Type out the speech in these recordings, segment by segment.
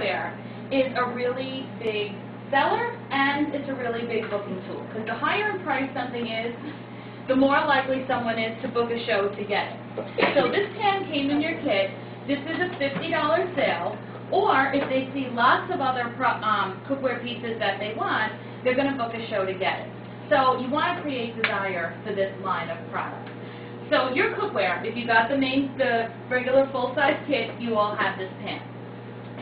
cookware is a really big seller, and it's a really big booking tool. Because the higher in price something is, the more likely someone is to book a show to get it. So this pan came in your kit. This is a $50 sale. Or if they see lots of other cookware pieces that they want, they're going to book a show to get it. So you want to create desire for this line of products. So your cookware, if you got the regular full-size kit, you all have this pan.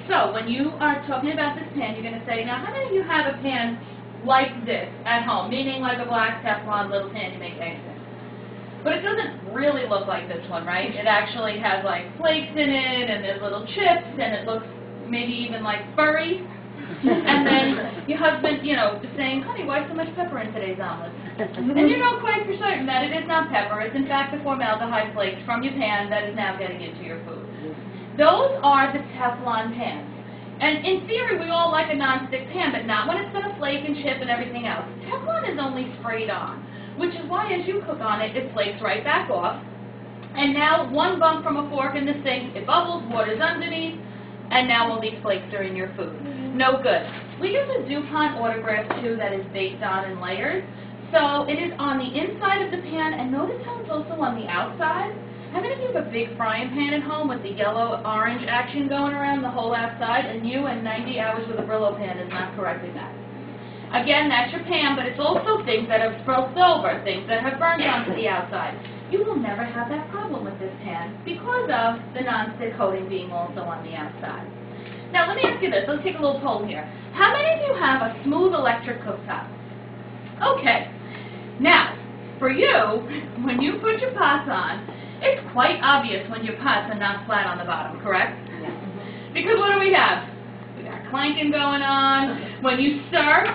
So when you are talking about this pan, you're going to say, now how many of you have a pan like this at home, meaning like a black Teflon little pan you make eggs in? But it doesn't really look like this one, right? It actually has like flakes in it, and there's little chips, and it looks maybe even like furry. And then your husband, is saying, honey, why so much pepper in today's omelet? And you know quite for certain that it is not pepper. It's in fact the formaldehyde flakes from your pan that is now getting into your food. Those are the Teflon pans. And in theory, we all like a nonstick pan, but not when it's going to flake and chip and everything else. Teflon is only sprayed on, which is why as you cook on it, it flakes right back off. And now one bump from a fork in the sink, it bubbles, water's underneath, and now all these flakes are in your food. No good. We use a DuPont autograph too that is baked on in layers. So it is on the inside of the pan, and notice how it's also on the outside. How many of you have a big frying pan at home with the yellow-orange action going around the whole outside, and you and 90 hours with a Brillo pan is not correcting that? Again, that's your pan, but it's also things that have spilled over, things that have burned onto the outside. You will never have that problem with this pan because of the nonstick coating being also on the outside. Now, let me ask you this. Let's take a little poll here. How many of you have a smooth electric cooktop? Okay. Now, for you, when you put your pots on, it's quite obvious when your pots are not flat on the bottom, correct? Yeah. Because what do we have? We got clanking going on. When you stir,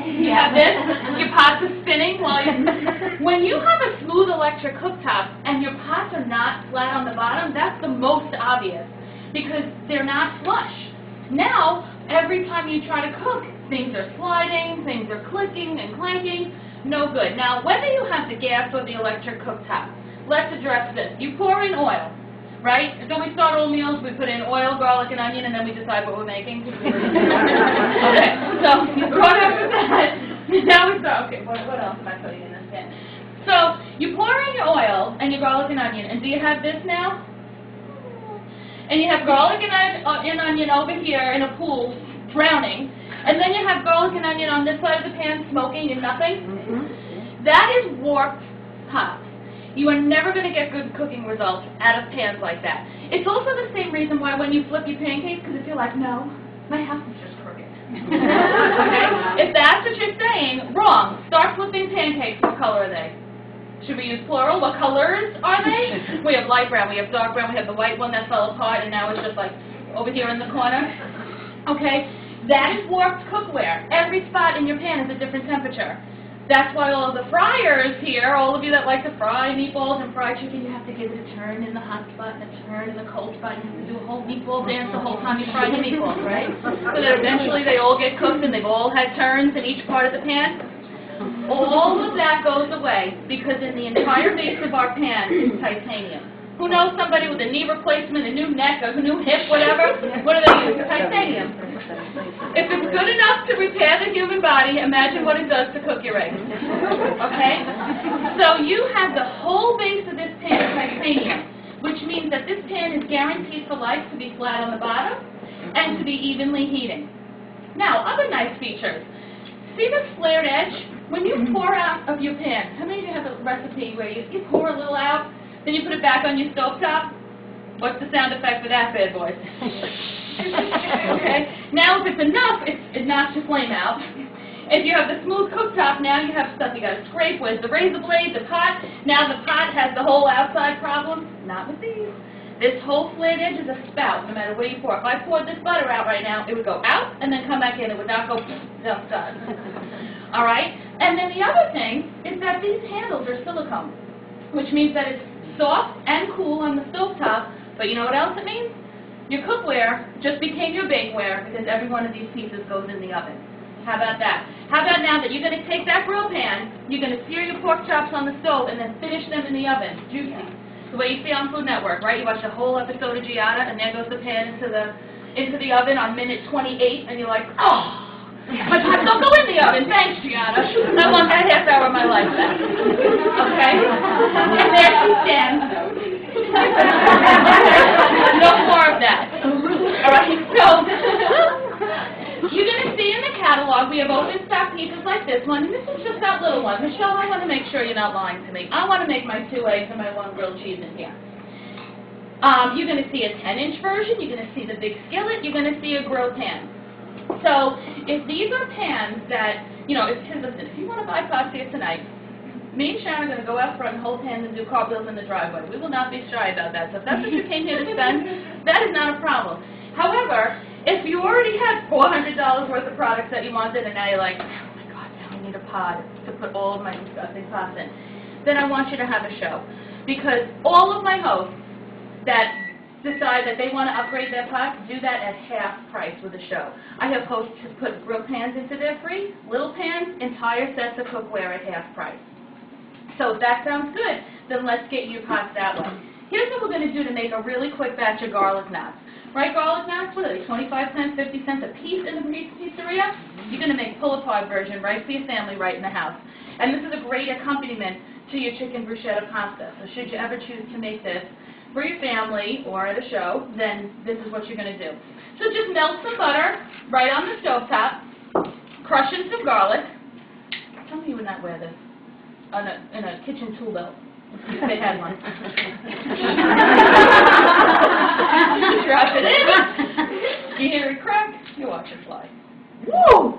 you have this, your pots are spinning while you... When you have a smooth electric cooktop and your pots are not flat on the bottom, that's the most obvious because they're not flush. Now, every time you try to cook, things are sliding, things are clicking and clanking, no good. Now, whether you have the gas or the electric cooktop, let's address this. You pour in oil, right? Don't we start all meals, we put in oil, garlic, and onion, and then we decide what we're making? Okay, so you brought up with that. Now we start, okay, what else am I putting in this pan? So you pour in your oil and your garlic and onion, and do you have this now? And you have garlic and onion over here in a pool, drowning, and then you have garlic and onion on this side of the pan, smoking and nothing? Mm-hmm. That is warped pots. You are never going to get good cooking results out of pans like that. It's also the same reason why when you flip your pancakes, because if you're like, no, my house is just crooked. Okay? If that's what you're saying, wrong. Start flipping pancakes. What color are they? Should we use plural? What colors are they? We have light brown, we have dark brown, we have the white one that fell apart, and now it's just like over here in the corner. Okay? That is warped cookware. Every spot in your pan is a different temperature. That's why all of the fryers here, all of you that like to fry meatballs and fry chicken, you have to give it a turn in the hot spot and a turn in the cold spot. You have to do a whole meatball dance the whole time you fry your meatballs, right? So that eventually they all get cooked and they've all had turns in each part of the pan. All of that goes away because in the entire base of our pan is titanium. Who knows somebody with a knee replacement, a new neck, a new hip, whatever? What do they use? Titanium. If it's good enough to repair the human body, imagine what it does to cook your eggs. Okay? So you have the whole base of this pan titanium, which means that this pan is guaranteed for life to be flat on the bottom and to be evenly heating. Now, other nice features. See this flared edge? When you pour out of your pan, how many of you have a recipe where you pour a little out, then you put it back on your stovetop? What's the sound effect for that bad boy? Okay. Now, if it's enough, it knocks your flame out. If you have the smooth cooktop, now you have stuff you got to scrape with. The razor blade, the pot. Now the pot has the whole outside problem. Not with these. This whole flared edge is a spout, no matter where you pour. If I poured this butter out right now, it would go out and then come back in. It would not go outside. All right? And then the other thing is that these handles are silicone, which means that it's soft and cool on the stovetop, but you know what else it means? Your cookware just became your bakeware because every one of these pieces goes in the oven. How about that? How about now that you're going to take that grill pan, you're going to sear your pork chops on the stove and then finish them in the oven, juicy. The way you see on Food Network, right? You watch the whole episode of Giada, and there goes the pan into into the oven on minute 28, and you're like, oh, my pots don't go in the oven. Thanks, Gianna. I want that half hour of my life back. Okay? And there she stands. No more of that. All right, so you're going to see in the catalog we have open stock pieces like this one, and this is just that little one. Michelle, I want to make sure you're not lying to me. I want to make my 2 eggs and my 1 grilled cheese in here. You're going to see a 10-inch version. You're going to see the big skillet. You're going to see a grill pan. So if these are pans that, you know, listen, if you want to buy pots here tonight, me and Sharon are going to go out front and hold hands and do cartwheels in the driveway. We will not be shy about that. So if that's what you came here to spend, that is not a problem. However, if you already had $400 worth of products that you wanted and now you're like, oh my God, now I need a pod to put all of my disgusting pots in, then I want you to have a show. Because all of my hosts that decide that they want to upgrade their pots do that at half price with a show. I have hosts who put grill pans into their free, little pans, entire sets of cookware at half price. So if that sounds good, then let's get you pots that way. Here's what we're going to do to make a really quick batch of garlic knots. Right, garlic knots, what are they, 25 cents, 50 cents a piece in the pizzeria? You're going to make pull-apart version right for your family right in the house. And this is a great accompaniment to your chicken bruschetta pasta. So should you ever choose to make this for your family or at a show, then this is what you're going to do. So just melt some butter right on the stovetop, crush in some garlic. Tell me you would not wear this in a kitchen tool belt if they had one. Drop it in. You hear it crack, you watch it fly. Woo!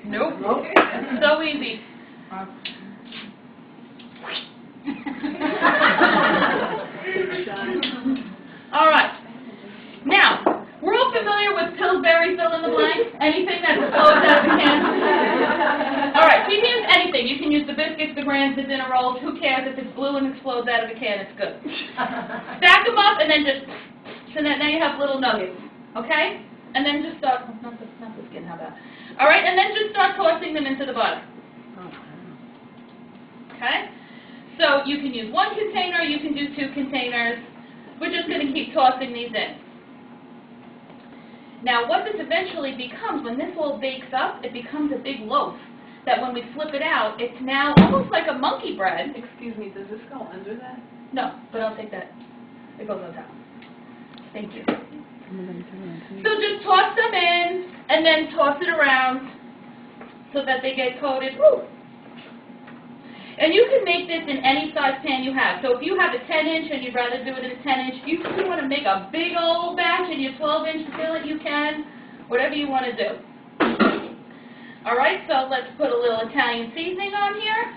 Nope. So easy. All right. Now, we're all familiar with Pillsbury fill in the blank. Anything that explodes out of the can. All right, so you can use anything. You can use the biscuits, the grands, the dinner rolls. Who cares if it's blue and explodes out of a can? It's good. Stack them up and then just, so that now you have little nuggets. Okay? And then just start, not the skin, how about? All right, and then just start tossing them into the butter. Okay? So you can use 1 container, you can do 2 containers. We're just going to keep tossing these in. Now what this eventually becomes, when this all bakes up, it becomes a big loaf that when we flip it out, it's now almost like a monkey bread. Excuse me, does this go under that? No, but I'll take that. It goes on top. Thank you. So just toss them in and then toss it around so that they get coated. Woo! And you can make this in any size pan you have. So if you have a 10-inch and you'd rather do it in a 10-inch, if you want to make a big old batch in your 12-inch skillet, you can. Whatever you want to do. All right, so let's put a little Italian seasoning on here.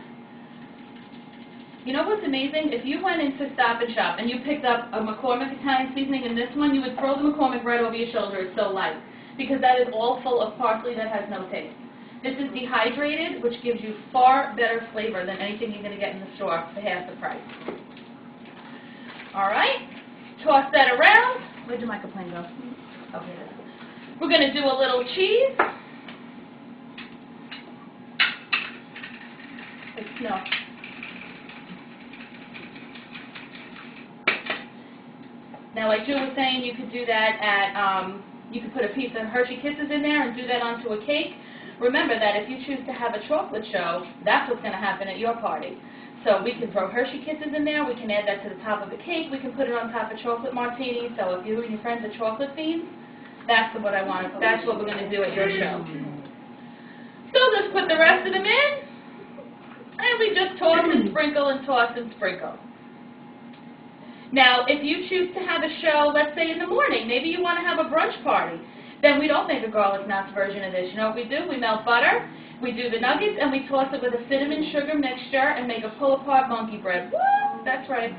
You know what's amazing? If you went into Stop and Shop and you picked up a McCormick Italian seasoning in this one, you would throw the McCormick right over your shoulder. It's so light. Because that is all full of parsley that has no taste. This is dehydrated, which gives you far better flavor than anything you're going to get in the store for half the price. All right, toss that around. Where'd your microplane go? Oh, here it is. We're going to do a little cheese. No. Now, like Jill was saying, you could do that at, you could put a piece of Hershey Kisses in there and do that onto a cake. Remember that if you choose to have a chocolate show, that's what's going to happen at your party. So we can throw Hershey Kisses in there. We can add that to the top of the cake. We can put it on top of chocolate martinis. So if you and your friends are chocolate fiends, that's what I want. That's what we're going to do at your show. So let's put the rest of them in, and we just toss and sprinkle and toss and sprinkle. Now, if you choose to have a show, let's say in the morning, maybe you want to have a brunch party. Then we don't make a garlic knots version of this. You know what we do? We melt butter, we do the nuggets, and we toss it with a cinnamon sugar mixture and make a pull-apart monkey bread. Woo! That's right.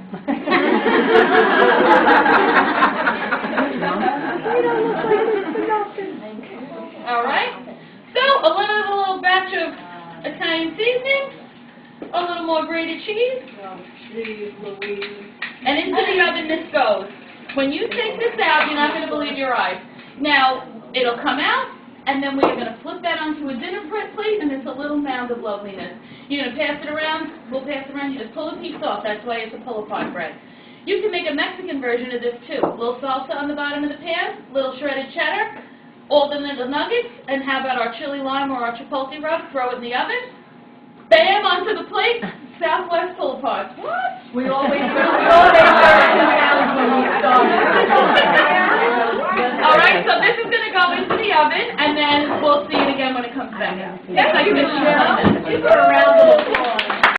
All right. So a little batch of Italian seasoning, a little more grated cheese, and into the oven this goes. When you take this out, you're not going to believe your eyes. Now, it'll come out, and then we're going to flip that onto a dinner plate, and it's a little mound of loveliness. You're going to pass it around, we'll pass it around, you just pull a piece off, that's why it's a pull-apart bread. You can make a Mexican version of this too. A little salsa on the bottom of the pan, little shredded cheddar, all the little nuggets, and how about our chili lime or our chipotle rub, throw it in the oven. Bam, onto the plate, Southwest pull apart. What? We always All right, so this is going to go into the oven, and then we'll see it again when it comes back. Yes, I can finish it. These are around